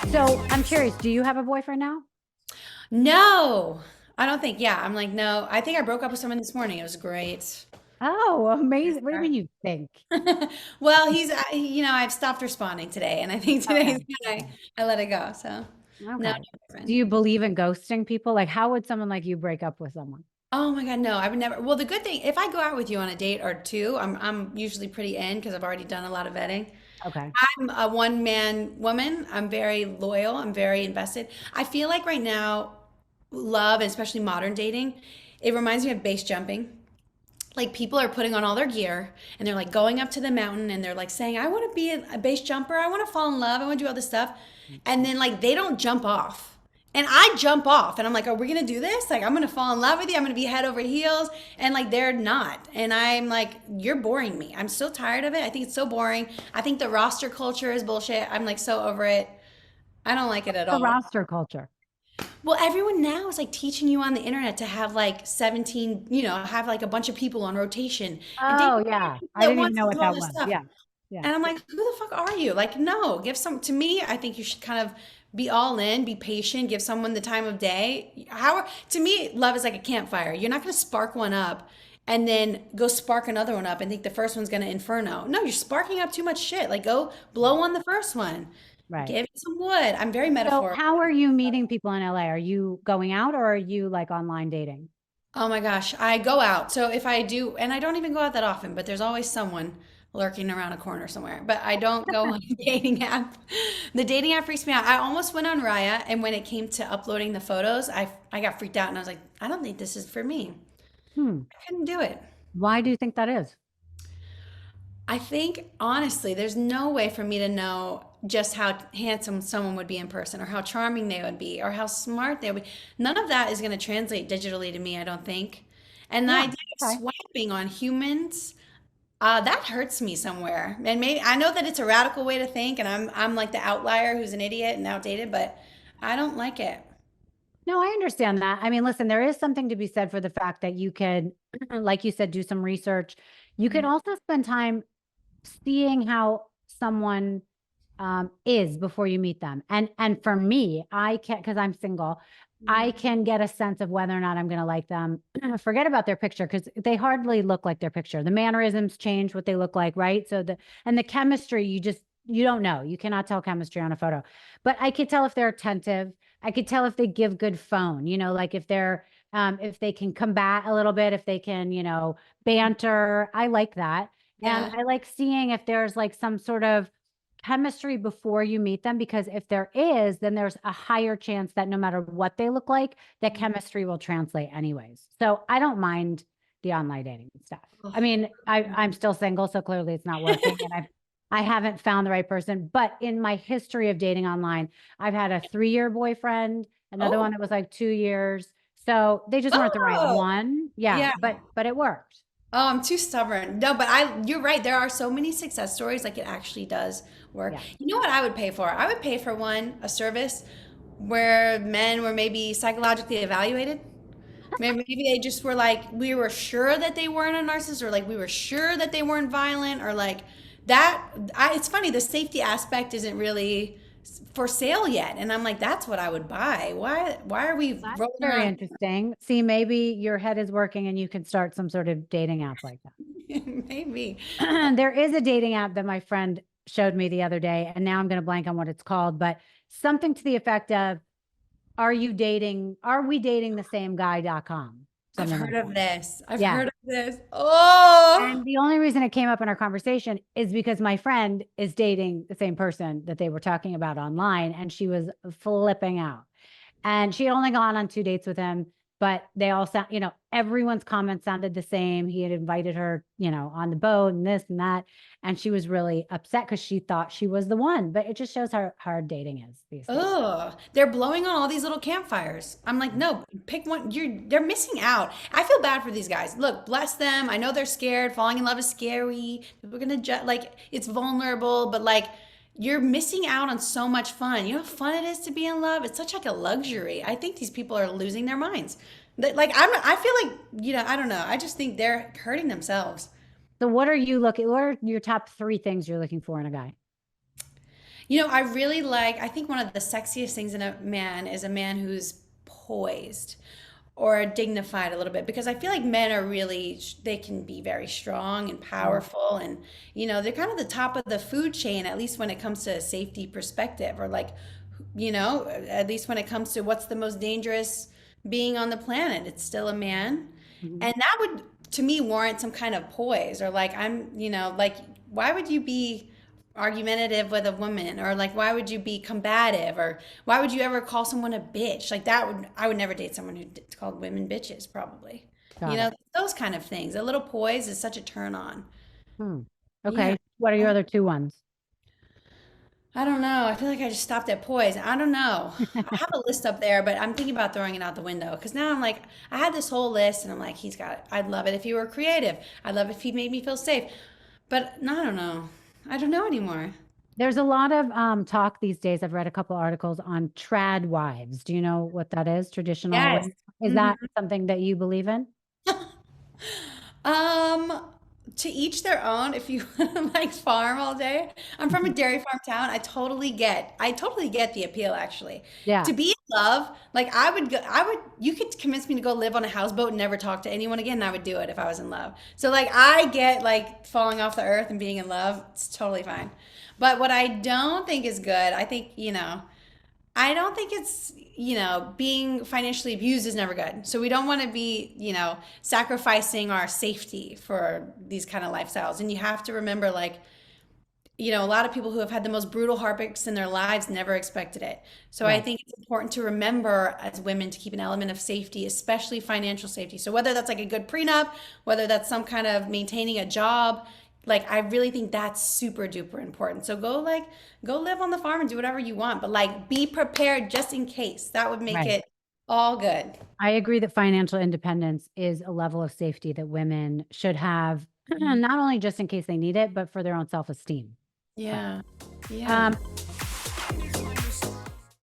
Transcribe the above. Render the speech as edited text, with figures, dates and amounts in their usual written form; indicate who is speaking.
Speaker 1: So I'm curious, do you have a boyfriend now?
Speaker 2: No, I don't think. Yeah, I'm like, no. I think I broke up with someone this morning. It was great.
Speaker 1: Oh, amazing. What do you mean you think?
Speaker 2: Well, I've stopped responding today, and I think
Speaker 1: Okay.
Speaker 2: today's when
Speaker 1: Okay.
Speaker 2: I let it go. So, no,
Speaker 1: Okay.
Speaker 2: no
Speaker 1: Do
Speaker 2: boyfriend.
Speaker 1: you believe in ghosting people? Like, how would someone like you break up with someone?
Speaker 2: Oh my God, no, I would never. Well, the good thing, if I go out with you on a date or two, I'm usually pretty in because I've already done a lot of vetting.
Speaker 1: Okay.
Speaker 2: I'm a one man woman. I'm very loyal. I'm very invested. I feel like right now, love, and especially modern dating, it reminds me of base jumping. Like people are putting on all their gear and they're like going up to the mountain and they're like saying, I want to be a base jumper. I want to fall in love. I want to do all this stuff. And then like they don't jump off. And I jump off and I'm like, are we going to do this? Like, I'm going to fall in love with you. I'm going to be head over heels. And like, they're not. And I'm like, you're boring me. I'm so tired of it. I think it's so boring. I think the roster culture is bullshit. I'm like so over it. I don't like it at
Speaker 1: The
Speaker 2: all.
Speaker 1: roster culture.
Speaker 2: Well, everyone now is like teaching you on the internet to have like 17, have like a bunch of people on rotation and date
Speaker 1: Oh, yeah.
Speaker 2: people
Speaker 1: I
Speaker 2: that
Speaker 1: didn't even
Speaker 2: wants
Speaker 1: know
Speaker 2: to
Speaker 1: what
Speaker 2: do all
Speaker 1: that
Speaker 2: this
Speaker 1: was.
Speaker 2: stuff.
Speaker 1: Yeah. Yeah.
Speaker 2: And I'm like, who the fuck are you? Like, no, give some to me. I think you should kind of be all in, be patient, give someone the time of day. How to me, love is like a campfire. You're not going to spark one up and then go spark another one up and think the first one's going to inferno. No, you're sparking up too much shit. Like, go blow on the first one.
Speaker 1: Right.
Speaker 2: Give it some wood. I'm very
Speaker 1: So
Speaker 2: metaphorical.
Speaker 1: how are you meeting people in LA? Are you going out or are you like online dating?
Speaker 2: Oh my gosh, I go out. So if I do, and I don't even go out that often, but there's always someone lurking around a corner somewhere. But I don't go on a dating app. The dating app freaks me out. I almost went on Raya, and when it came to uploading the photos, I got freaked out, and I was like, I don't think this is for me.
Speaker 1: Hmm.
Speaker 2: I couldn't do it.
Speaker 1: Why do you think that is?
Speaker 2: I think honestly, there's no way for me to know just how handsome someone would be in person or how charming they would be or how smart they would be. None of that is going to translate digitally to me, I don't think. And the
Speaker 1: Yeah.
Speaker 2: idea of
Speaker 1: Okay.
Speaker 2: swiping on humans, that hurts me somewhere. And maybe I know that it's a radical way to think and I'm like the outlier who's an idiot and outdated, but I don't like it.
Speaker 1: No, I understand that. I mean, listen, there is something to be said for the fact that you could, like you said, do some research. You could also spend time seeing how someone is before you meet them. And for me, I can because I'm single, I can get a sense of whether or not I'm going to like them. Forget about their picture because they hardly look like their picture. The mannerisms change what they look like, right? So the chemistry, you don't know. You cannot tell chemistry on a photo. But I could tell if they're attentive. I could tell if they give good phone, like if they can combat a little bit, if they can, banter. I like that. And
Speaker 2: Yeah.
Speaker 1: I like seeing if there's like some sort of chemistry before you meet them, because if there is, then there's a higher chance that no matter what they look like, that chemistry will translate anyways. So I don't mind the online dating stuff. I mean, I'm still single, so clearly it's not working, and I haven't found the right person. But in my history of dating online, I've had a 3-year boyfriend, another one
Speaker 2: Oh.
Speaker 1: that was like 2 years. So they just weren't the right
Speaker 2: Oh.
Speaker 1: one. Yeah,
Speaker 2: Yeah.
Speaker 1: but it worked.
Speaker 2: Oh, I'm too stubborn. No, but you're right. There are so many success stories. Like it actually does work.
Speaker 1: Yeah.
Speaker 2: You know what I would pay for? I would pay for a service where men were maybe psychologically evaluated. Maybe they just were like, we were sure that they weren't a narcissist, or like we were sure that they weren't violent, or like that. It's funny, the safety aspect isn't really for sale yet. And I'm like, that's what I would buy. Why are we
Speaker 1: That's
Speaker 2: rolling
Speaker 1: very
Speaker 2: around?
Speaker 1: interesting. See, maybe your head is working and you can start some sort of dating app like
Speaker 2: Maybe.
Speaker 1: that. There is a dating app that my friend showed me the other day, and now I'm going to blank on what it's called, but something to the effect of, are we dating the same guy.com?
Speaker 2: I've
Speaker 1: Something like
Speaker 2: heard
Speaker 1: that.
Speaker 2: of this. I've
Speaker 1: Yeah.
Speaker 2: heard of this. Oh,
Speaker 1: And the only reason it came up in our conversation is because my friend is dating the same person that they were talking about online, and she was flipping out. And she had only gone on 2 dates with him, but they all sound, everyone's comments sounded the same. He had invited her, on the boat and this and that. And she was really upset because she thought she was the one. But it just shows how hard dating is these days.
Speaker 2: oh, they're blowing on all these little campfires. I'm like, no, pick one. They're missing out. I feel bad for these guys. Look, bless them. I know they're scared. Falling in love is scary. We're gonna like it's vulnerable, but like you're missing out on so much fun. You know how fun it is to be in love? It's such like a luxury. I think these people are losing their minds. Like I feel like, I don't know. I just think they're hurting themselves.
Speaker 1: So what are your top 3 things you're looking for in a guy?
Speaker 2: I really I think one of the sexiest things in a man is a man who's poised or dignified a little bit, because I feel like men are really, they can be very strong and
Speaker 1: Mm.
Speaker 2: powerful, and they're kind of the top of the food chain, at least when it comes to a safety perspective, or at least when it comes to what's the most dangerous being on the planet, it's still a man.
Speaker 1: Mhm.
Speaker 2: And that would, to me, warrant some kind of poise, or why would you be argumentative with a woman, or why would you be combative, or why would you ever call someone a bitch? I would never date someone who called women bitches, probably.
Speaker 1: Got it.
Speaker 2: Those kind of things. A little poise is such a turn on.
Speaker 1: Hmm.
Speaker 2: Yeah.
Speaker 1: Okay. What are your other two ones?
Speaker 2: I don't know. I feel like I just stopped at poise. I don't know. I have a list up there, but I'm thinking about throwing it out the window, because now I'm like, I had this whole list and I'm like, he's got it. I'd love it if he were creative. I'd love if he made me feel safe. But no, I don't know. I don't know anymore.
Speaker 1: There's a lot of talk these days. I've read a couple articles on trad wives. Do you know what that is? Traditional
Speaker 2: Yes.
Speaker 1: women. Is
Speaker 2: Mhm.
Speaker 1: that something that you believe in?
Speaker 2: Um, to each their own. If you like farm all day, I'm from a dairy farm town. I totally get the appeal, actually.
Speaker 1: Yeah.
Speaker 2: To be in love, you could convince me to go live on a houseboat and never talk to anyone again, and I would do it if I was in love. So I get falling off the earth and being in love. It's totally fine. But what I don't think is good, I don't think it's, being financially abused is never good. So we don't want to be, sacrificing our safety for these kind of lifestyles. And you have to remember, a lot of people who have had the most brutal heartbreaks in their lives never expected it. So I
Speaker 1: Right.
Speaker 2: think it's important to remember as women to keep an element of safety, especially financial safety. So whether that's a good prenup, whether that's some kind of maintaining a job, I really think that's super duper important. So go live on the farm and do whatever you want, but be prepared just in case. That would make
Speaker 1: Right.
Speaker 2: it all good.
Speaker 1: I agree that financial independence is a level of safety that women should have,
Speaker 2: Mhm.
Speaker 1: not only just in case they need it, but for their own self-esteem. So,
Speaker 2: Yeah. Yeah.
Speaker 1: um,